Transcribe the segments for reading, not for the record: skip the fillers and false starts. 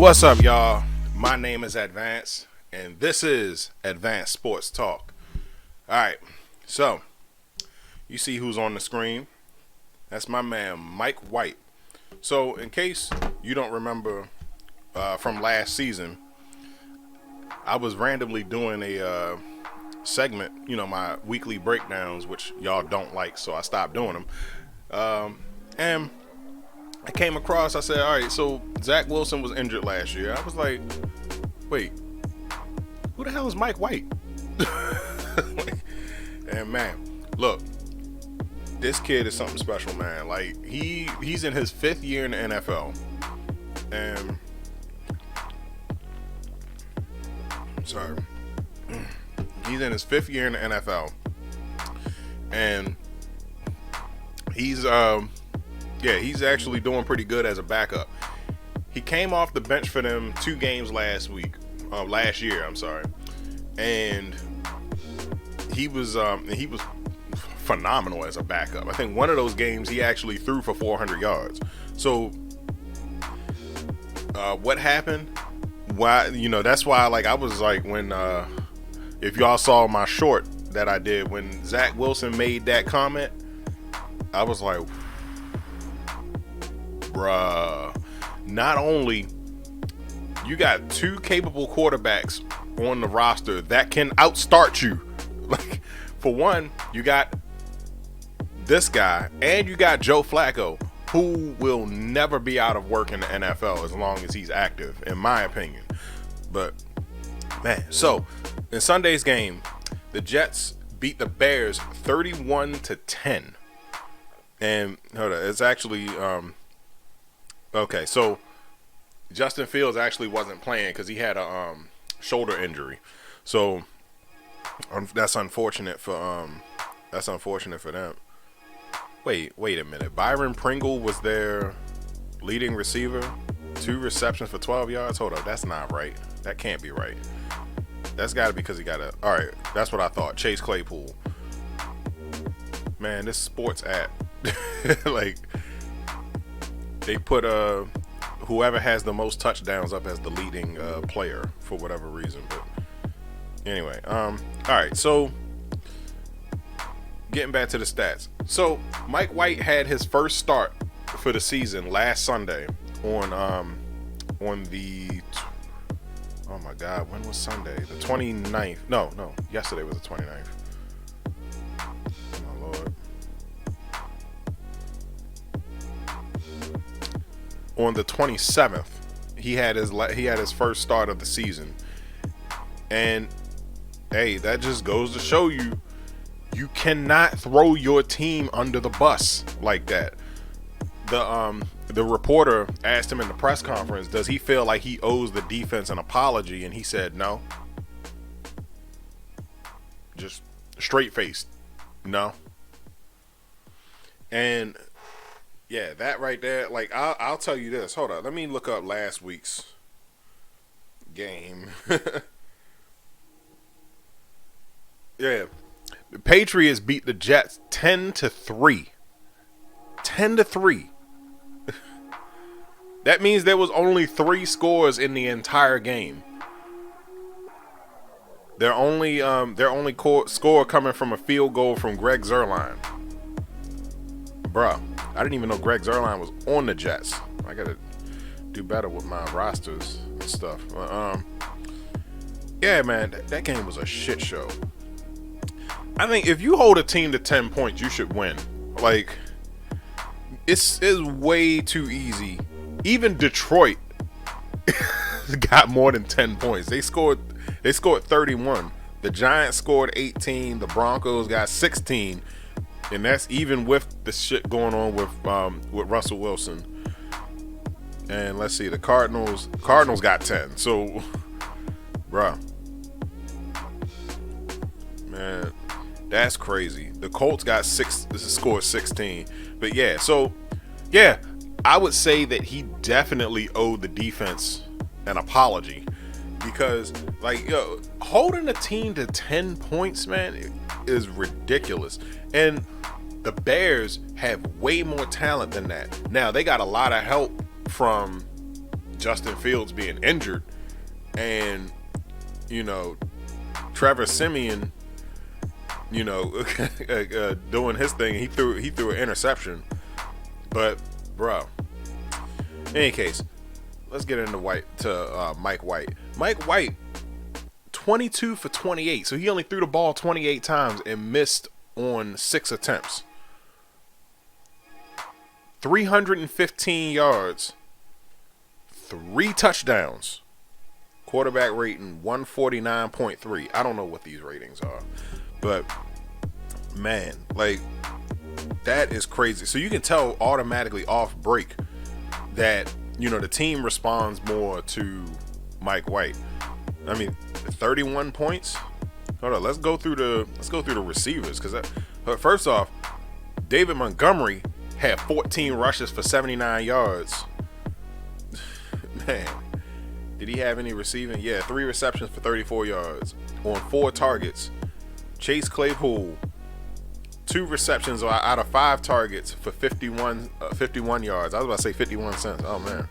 What's up, y'all? My name is Advance, and this is Advanced Sports Talk. Alright, so, you see who's on the screen? That's my man, Mike White. So, in case you don't remember from last season, I was randomly doing a segment, my weekly breakdowns, which y'all don't like, so I stopped doing them. And I came across, I said, all right, so Zach Wilson was injured last year. I was like, wait, who the hell is Mike White? And man, look, this kid is something special, man. Like, he's in his 5th year in the NFL. And, sorry. He's in his 5th year in the NFL. And he's actually doing pretty good as a backup. He came off the bench for them 2 games last year, and he was phenomenal as a backup. I think one of those games he actually threw for 400 yards. So, what happened? Why? That's why. Like, I was like, when if y'all saw my short that I did when Zach Wilson made that comment, I was like, bruh, not only you got 2 capable quarterbacks on the roster that can outstart you. Like, for one, you got this guy and you got Joe Flacco, who will never be out of work in the NFL as long as he's active, in my opinion. But man, so in Sunday's game, the Jets beat the Bears 31-10. And hold on, it's actually okay, so Justin Fields actually wasn't playing because he had a shoulder injury. So that's unfortunate for them. Wait a minute. Byron Pringle was their leading receiver. 2 receptions for 12 yards. Hold up, that's not right. That can't be right. That's got to be because he got a. All right, that's what I thought. Chase Claypool. Man, this sports app, like, they put whoever has the most touchdowns up as the leading player for whatever reason. But anyway, all right. So getting back to the stats. So Mike White had his first start for the season last Sunday on the. Oh my God, when was Sunday? The 29th. No, yesterday was the 29th. Oh my Lord. On the 27th, he had his first start of the season. And hey, that just goes to show you cannot throw your team under the bus like that. The reporter asked him in the press conference, does he feel like he owes the defense an apology? And he said no. Just straight-faced, no. And yeah, that right there, like, I'll tell you this. Hold on, let me look up last week's game. Yeah, the Patriots beat the Jets 10-3. 10-3. That means there was only 3 scores in the entire game. Their only score coming from a field goal from Greg Zuerlein. Bruh, I didn't even know Greg Zuerlein was on the Jets. I gotta do better with my rosters and stuff. Yeah, man, that game was a shit show. I think if you hold a team to 10 points, you should win. Like, it's way too easy. Even Detroit got more than 10 points. They scored 31. The Giants scored 18. The Broncos got 16. And that's even with the shit going on with Russell Wilson. And let's see, the Cardinals got 10. So, bruh, man, that's crazy. The Colts got scored 16. But yeah, so yeah, I would say that he definitely owed the defense an apology, because, like, holding a team to 10 points, man, is ridiculous. And the Bears have way more talent than that. Now, they got a lot of help from Justin Fields being injured, and Trevor Siemian, doing his thing. He threw an interception, but bro. In any case, let's get into Mike White. Mike White, 22 for 28, so he only threw the ball 28 times and missed on 6 attempts. 315 yards, 3 touchdowns. Quarterback rating 149.3. I don't know what these ratings are, but man, like, that is crazy. So you can tell automatically off break that the team responds more to Mike White. I mean, 31 points. Hold on, let's go through the receivers, because first off, David Montgomery had 14 rushes for 79 yards. Man, did he have any receiving? Yeah, 3 receptions for 34 yards on 4 targets. Chase Claypool, 2 receptions out of 5 targets for 51 yards. I was about to say 51 cents. Oh man.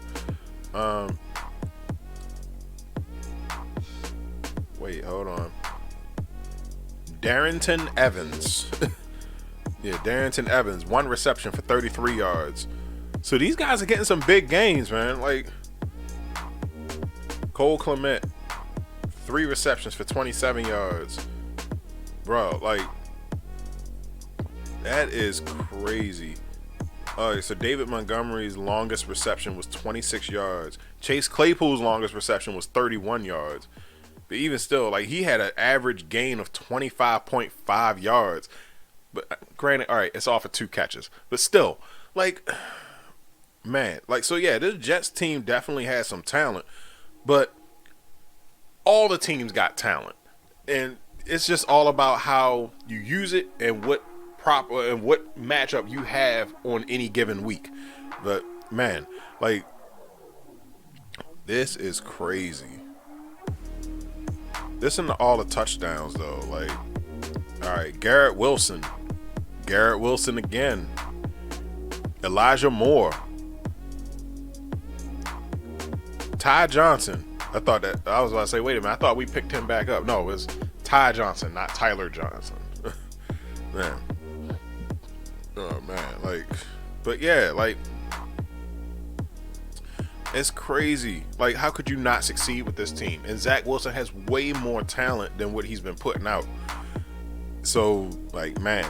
Wait, hold on. Darrington Evans. Yeah, Darrington Evans, 1 reception for 33 yards. So these guys are getting some big gains, man. Like Cole Clement, 3 receptions for 27 yards. Bro, like, that is crazy. All right, so David Montgomery's longest reception was 26 yards. Chase Claypool's longest reception was 31 yards. But even still, like, he had an average gain of 25.5 yards. But granted, all right, it's off of 2 catches. But still, like, man, like, so yeah, this Jets team definitely has some talent. But all the teams got talent. And it's just all about how you use it and what matchup you have on any given week. But man, like, this is crazy. Listen to all the touchdowns though. Like, all right, Garrett Wilson again. Elijah Moore, Ty Johnson. I was about to say, wait a minute, I thought we picked him back up. No, it was Ty Johnson, not Tyler Johnson. Man. Oh man, like, but yeah, like, it's crazy. Like, how could you not succeed with this team? And Zach Wilson has way more talent than what he's been putting out. So, like, man,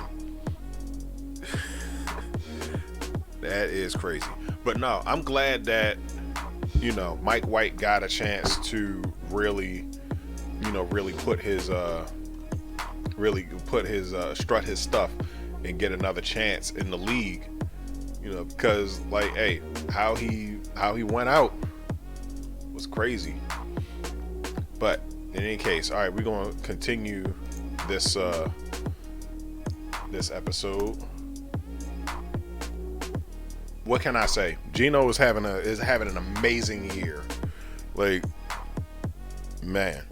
that is crazy. But no, I'm glad that, Mike White got a chance to really put his strut his stuff and get another chance in the league, because, like, hey, how he went out was crazy. But in any case, all right, we're gonna continue this episode. What can I say? Geno is having an amazing year. Like, man,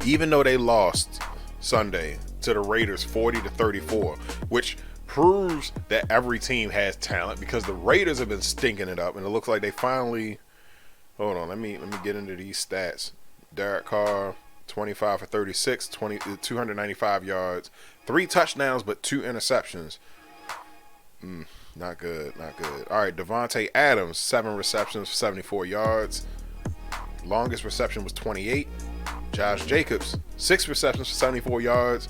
even though they lost Sunday to the Raiders 40-34, which proves that every team has talent, because the Raiders have been stinking it up, and it looks like they finally. Hold on, let me get into these stats. Derek Carr, 25 for 36, 295 yards, 3 touchdowns, but 2 interceptions. Not good. All right, Devontae Adams, 7 receptions for 74 yards. Longest reception was 28. Josh Jacobs, 6 receptions for 74 yards.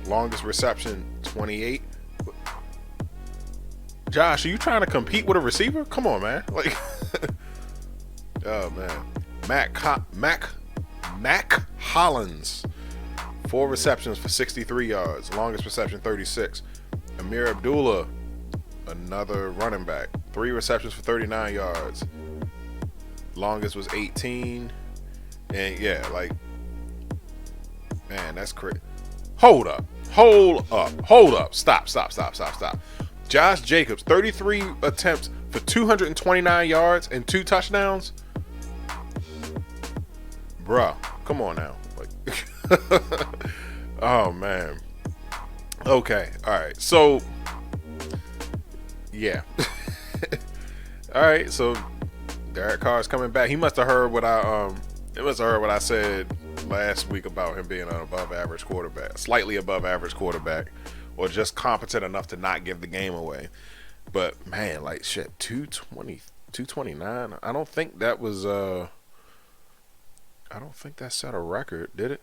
Longest reception, 28. Josh, are you trying to compete with a receiver? Come on, man. Like, oh man. Mac Hollins, 4 receptions for 63 yards. Longest reception, 36. Amir Abdullah, another running back, 3 receptions for 39 yards. Longest was 18. And yeah, like, man, that's crazy. Hold up. Stop. Josh Jacobs, 33 attempts for 229 yards and 2 touchdowns. Bruh, come on now. Like, oh man. Okay, all right. So, yeah. All right, so Derek Carr's coming back. He must have heard what I said last week about him being an above average quarterback, slightly above average quarterback, or just competent enough to not give the game away. But man, like shit, 220, 229. I don't think that was I don't think that set a record, did it?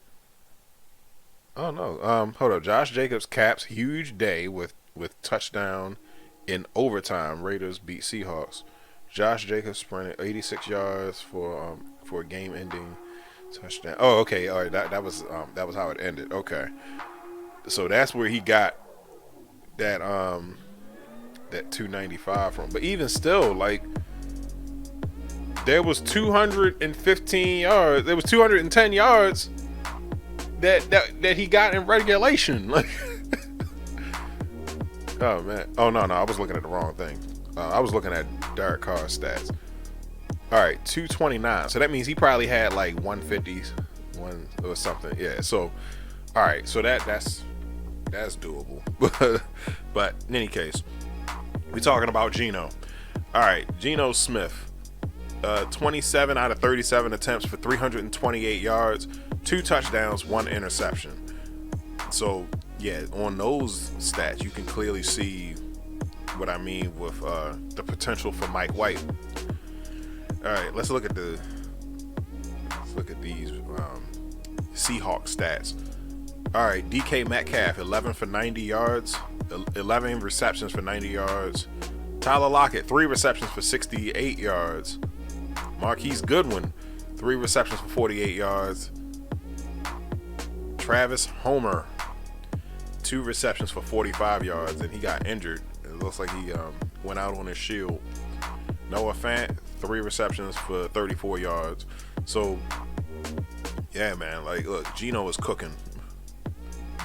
Oh no. Hold up. Josh Jacobs caps huge day with touchdown in overtime. Raiders beat Seahawks. Josh Jacobs sprinted 86 yards for a game-ending touchdown. Oh, okay. All right. That was how it ended. Okay. So that's where he got that 295 from. But even still, like, there was 215 yards. There was 210 yards that he got in regulation. Like, oh man. Oh no, I was looking at the wrong thing. I was looking at Derek Carr's stats. All right, 229. So that means he probably had like 150s, one or something. Yeah. So, all right. So that's doable. But in any case, we're talking about Geno. All right, Geno Smith. 27 out of 37 attempts for 328 yards, 2 touchdowns, 1 interception. So, yeah, on those stats, you can clearly see what I mean with the potential for Mike White. All right, let's look at these Seahawks stats. All right, DK Metcalf, 11 for 90 yards, 11 receptions for 90 yards. Tyler Lockett, 3 receptions for 68 yards. Marquise Goodwin, 3 receptions for 48 yards. Travis Homer, 2 receptions for 45 yards, and he got injured. It looks like he went out on his shield. Noah Fant, 3 receptions for 34 yards. So, yeah, man, like, look, Geno is cooking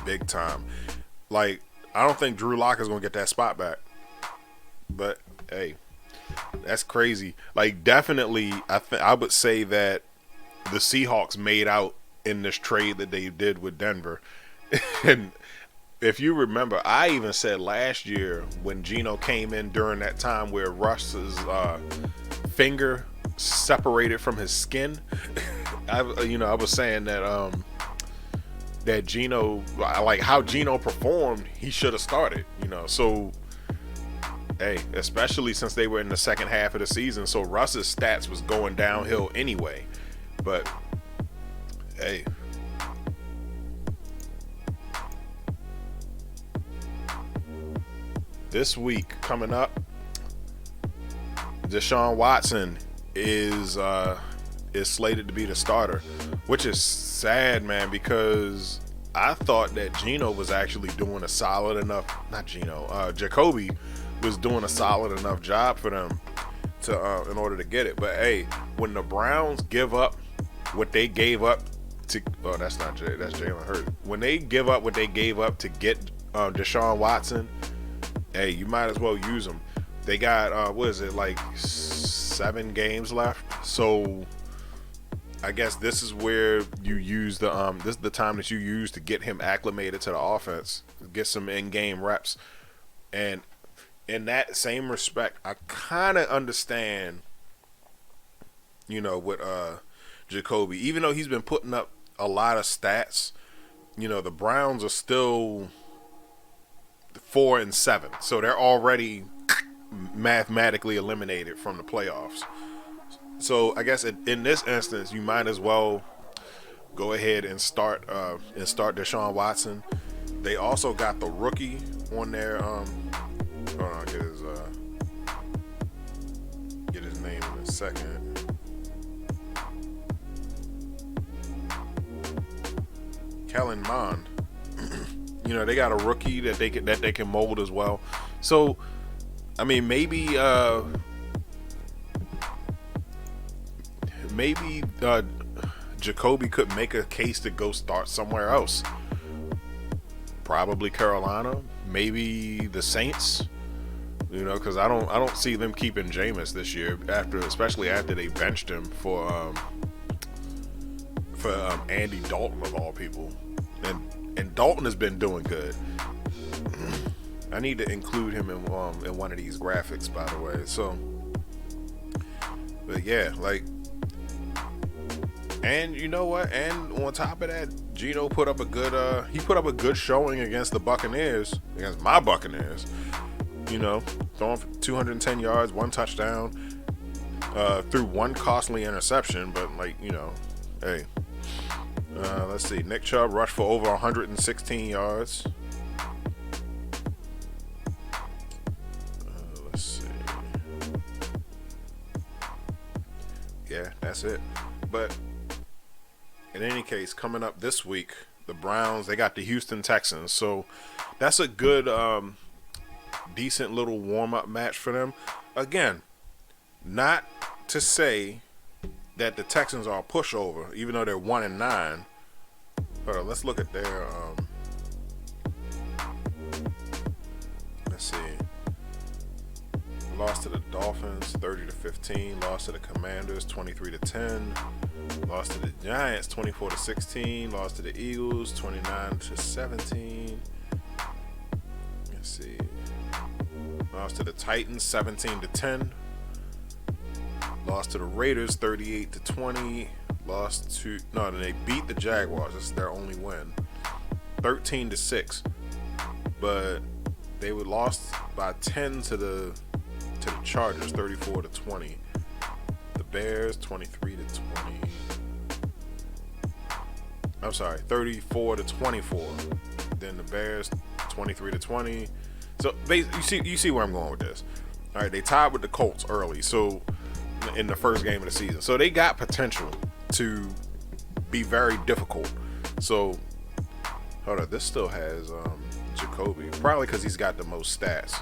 big time. Like, I don't think Drew Lock is going to get that spot back. But, hey, that's crazy. Like, definitely, I would say that the Seahawks made out in this trade that they did with Denver. And if you remember, I even said last year when Geno came in during that time where Russ's finger separated from his skin, I was saying that that Geno, like how Geno performed, he should have started. So. Hey, especially since they were in the second half of the season, so Russ's stats was going downhill anyway. But hey, this week coming up, Dashaun Watson is slated to be the starter, which is sad, man, because I thought that Geno was actually doing a solid enough. Not Geno, Jacoby was doing a solid enough job for them to in order to get it. But hey, when the Browns give up what they gave up to, that's Jalen Hurts. When they give up what they gave up to get Deshaun Watson, hey, you might as well use them. They got like 7 games left, so I guess this is where you use this is the time that you use to get him acclimated to the offense, get some in-game reps. And in that same respect, I kind of understand, with Jacoby. Even though he's been putting up a lot of stats, the Browns are still 4-7, so they're already mathematically eliminated from the playoffs. So I guess in this instance, you might as well go ahead and start Deshaun Watson. They also got the rookie on their hold on, get his name in a second. Kellen Mond. They got a rookie that they can mold as well. So, I mean, maybe Jacoby could make a case to go start somewhere else. Probably Carolina, maybe the Saints. Because I don't see them keeping Jameis this year especially after they benched him for Andy Dalton of all people, and Dalton has been doing good. I need to include him in one of these graphics, by the way. So But yeah, like, and you know what? And on top of that, Geno put up a good showing against the Buccaneers, against my Buccaneers. You know, throwing for 210 yards, 1 touchdown, threw 1 costly interception. But like, you know, hey, let's see. Nick Chubb rushed for over 116 yards. Let's see. Yeah, that's it. But in any case, coming up this week, the Browns, they got the Houston Texans. So that's a good, decent little warm-up match for them. Again, not to say that the Texans are a pushover, even though they're 1-9. Hold on, let's look at their, let's see. Lost to the Dolphins 30-15. Lost to the Commanders 23-10. Lost to the Giants 24-16. Lost to the Eagles 29-17. Let's see. Lost to the Titans 17-10. Lost to the Raiders 38-20. They beat the Jaguars. This is their only win. 13-6. But they were lost by 10 to the Chargers, 34-20. The Bears 23-20. I'm sorry, 34-24. Then the Bears 23-20. So you see where I'm going with this. All right, they tied with the Colts early, so in the first game of the season. So they got potential to be very difficult. So hold on, this still has Jacoby, probably because he's got the most stats.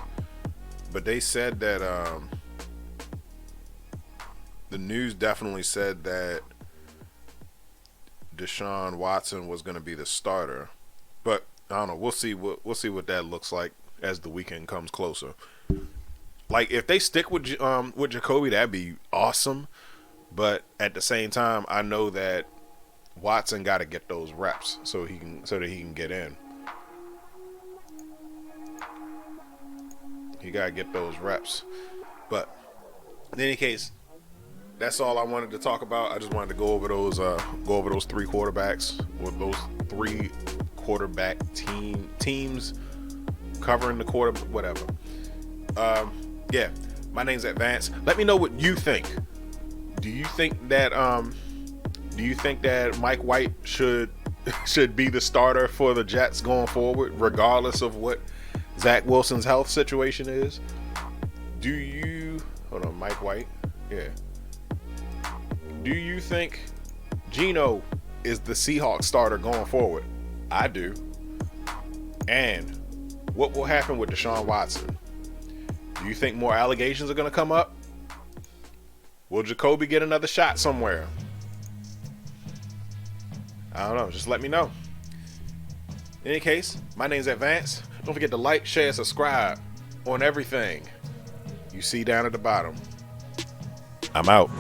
But they said that the news definitely said that Deshaun Watson was going to be the starter. But I don't know. We'll see what that looks like as the weekend comes closer. Like, if they stick with Jacoby, that'd be awesome. But at the same time, I know that Watson got to get those reps so that he can get in. You gotta get those reps. But in any case, that's all I wanted to talk about. I just wanted to go over those 3 quarterbacks, or those 3 quarterback teams covering the quarter, whatever. Yeah, my name's Advance. Let me know what you think. Do you think that Mike White should be the starter for the Jets going forward, regardless of what Zach Wilson's health situation is? Hold on, Mike White? Yeah. Do you think Geno is the Seahawks starter going forward? I do. And what will happen with Deshaun Watson? Do you think more allegations are going to come up? Will Jacoby get another shot somewhere? I don't know. Just let me know. In any case, my name's Advance. Don't forget to like, share, subscribe on everything you see down at the bottom. I'm out.